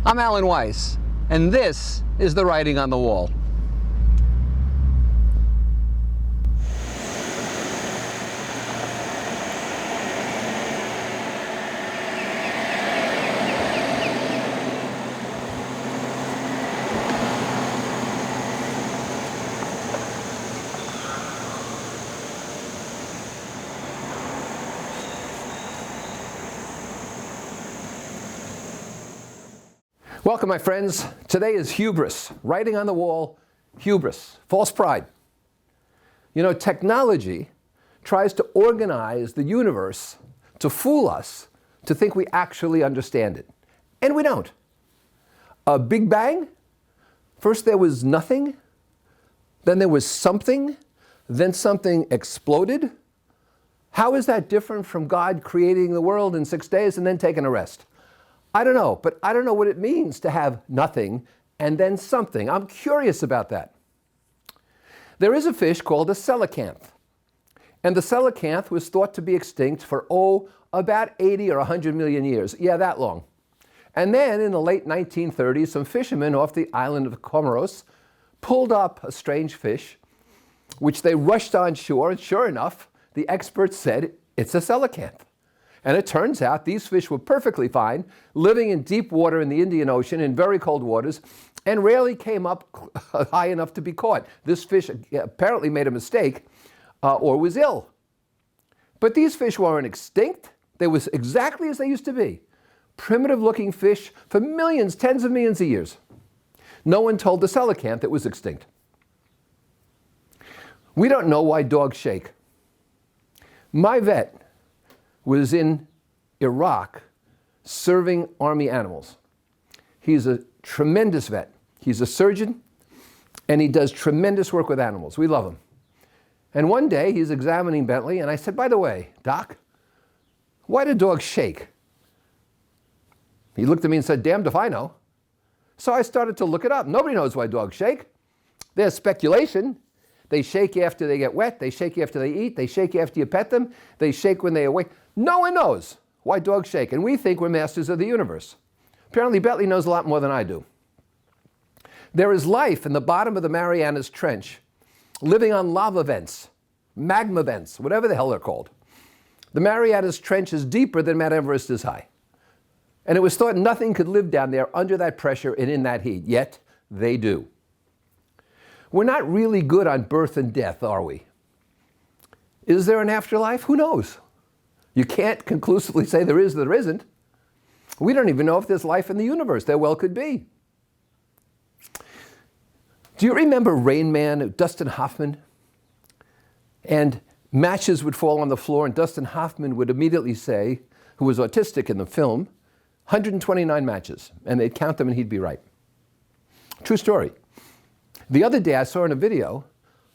I'm Alan Weiss, and this is The Writing on the Wall. Welcome, my friends. Today is Hubris, writing on the wall, hubris, false pride. You know, technology tries to organize the universe to fool us to think we actually understand it. And we don't. A Big Bang? First there was nothing, then there was something, then something exploded. How is that different from God creating the world in 6 days and then taking a rest? I don't know, but I don't know what it means to have nothing and then something. I'm curious about that. There is a fish called a coelacanth, and the coelacanth was thought to be extinct for, about 80 or 100 million years. Yeah, that long. And then in the late 1930s, some fishermen off the island of Comoros pulled up a strange fish, which they rushed on shore, and sure enough, the experts said it's a coelacanth. And it turns out these fish were perfectly fine, living in deep water in the Indian Ocean in very cold waters, and rarely came up high enough to be caught. This fish apparently made a mistake or was ill. But these fish weren't extinct. They were exactly as they used to be. Primitive-looking fish for millions, tens of millions of years. No one told the coelacanth it was extinct. We don't know why dogs shake. My vet was in Iraq serving army animals. He's a tremendous vet. He's a surgeon, and he does tremendous work with animals. We love him. And one day, he's examining Bentley, and I said, by the way, Doc, why do dogs shake? He looked at me and said, damned if I know. So I started to look it up. Nobody knows why dogs shake. There's speculation. They shake after they get wet. They shake after they eat. They shake after you pet them. They shake when they awake. No one knows why dogs shake, and we think we're masters of the universe. Apparently, Bentley knows a lot more than I do. There is life in the bottom of the Marianas Trench, living on lava vents, magma vents, whatever the hell they're called. The Marianas Trench is deeper than Mount Everest is high. And it was thought nothing could live down there under that pressure and in that heat, yet they do. We're not really good on birth and death, are we? Is there an afterlife? Who knows? You can't conclusively say there is or there isn't. We don't even know if there's life in the universe. There well could be. Do you remember Rain Man, Dustin Hoffman? And matches would fall on the floor, and Dustin Hoffman would immediately say, who was autistic in the film, 129 matches, and they'd count them and he'd be right. True story. The other day I saw in a video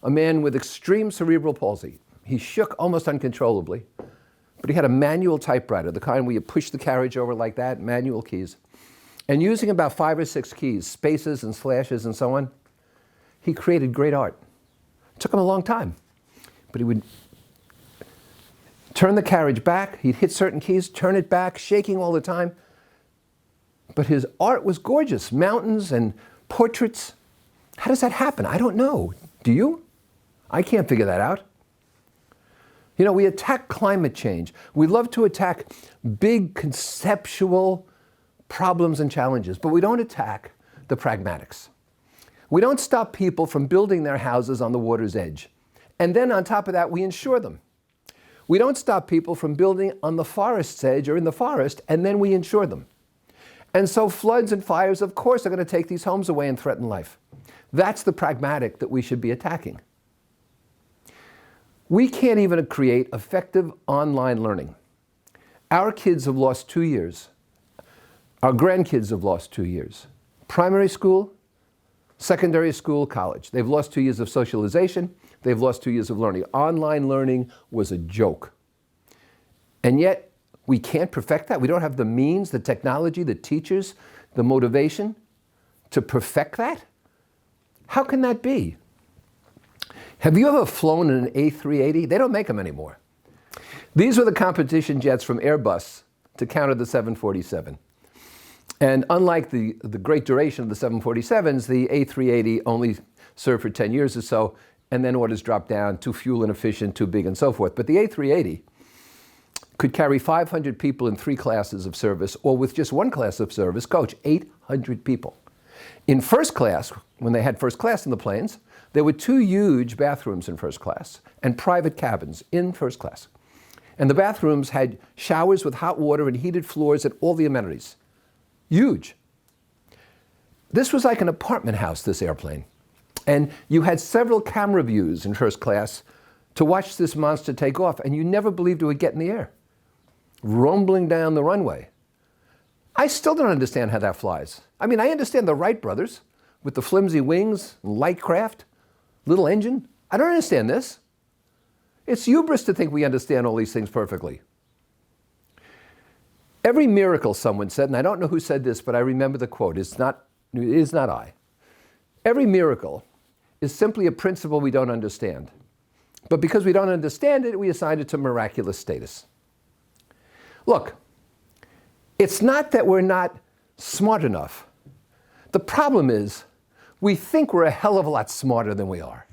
a man with extreme cerebral palsy. He shook almost uncontrollably, but he had a manual typewriter, the kind where you push the carriage over like that, manual keys. And using about 5 or 6 keys, spaces and slashes and so on, he created great art. It took him a long time, but he would turn the carriage back, he'd hit certain keys, turn it back, shaking all the time. But his art was gorgeous, mountains and portraits. How does that happen? I don't know. Do you? I can't figure that out. You know, we attack climate change. We love to attack big conceptual problems and challenges, but we don't attack the pragmatics. We don't stop people from building their houses on the water's edge. And then on top of that, we insure them. We don't stop people from building on the forest's edge or in the forest, and then we insure them. And so floods and fires, of course, are going to take these homes away and threaten life. That's the pragmatic that we should be attacking. We can't even create effective online learning. Our kids have lost 2 years. Our grandkids have lost 2 years. Primary school, secondary school, college. They've lost 2 years of socialization. They've lost 2 years of learning. Online learning was a joke. And yet, we can't perfect that. We don't have the means, the technology, the teachers, the motivation to perfect that. How can that be? Have you ever flown in an A380? They don't make them anymore. These were the competition jets from Airbus to counter the 747. And unlike the great duration of the 747s, the A380 only served for 10 years or so, and then orders dropped down, too fuel inefficient, too big, and so forth. But the A380 could carry 500 people in 3 classes of service, or with just 1 class of service, coach 800 people. In first class, when they had first class in the planes, there were 2 huge bathrooms in first class and private cabins in first class. And the bathrooms had showers with hot water and heated floors and all the amenities. Huge. This was like an apartment house, this airplane. And you had several camera views in first class to watch this monster take off, and you never believed it would get in the air, rumbling down the runway. I still don't understand how that flies. I mean, I understand the Wright brothers with the flimsy wings, light craft, little engine. I don't understand this. It's hubris to think we understand all these things perfectly. Every miracle, someone said, and I don't know who said this, but I remember the quote, it is not I. Every miracle is simply a principle we don't understand. But because we don't understand it, we assign it to miraculous status. Look, it's not that we're not smart enough. The problem is we think we're a hell of a lot smarter than we are.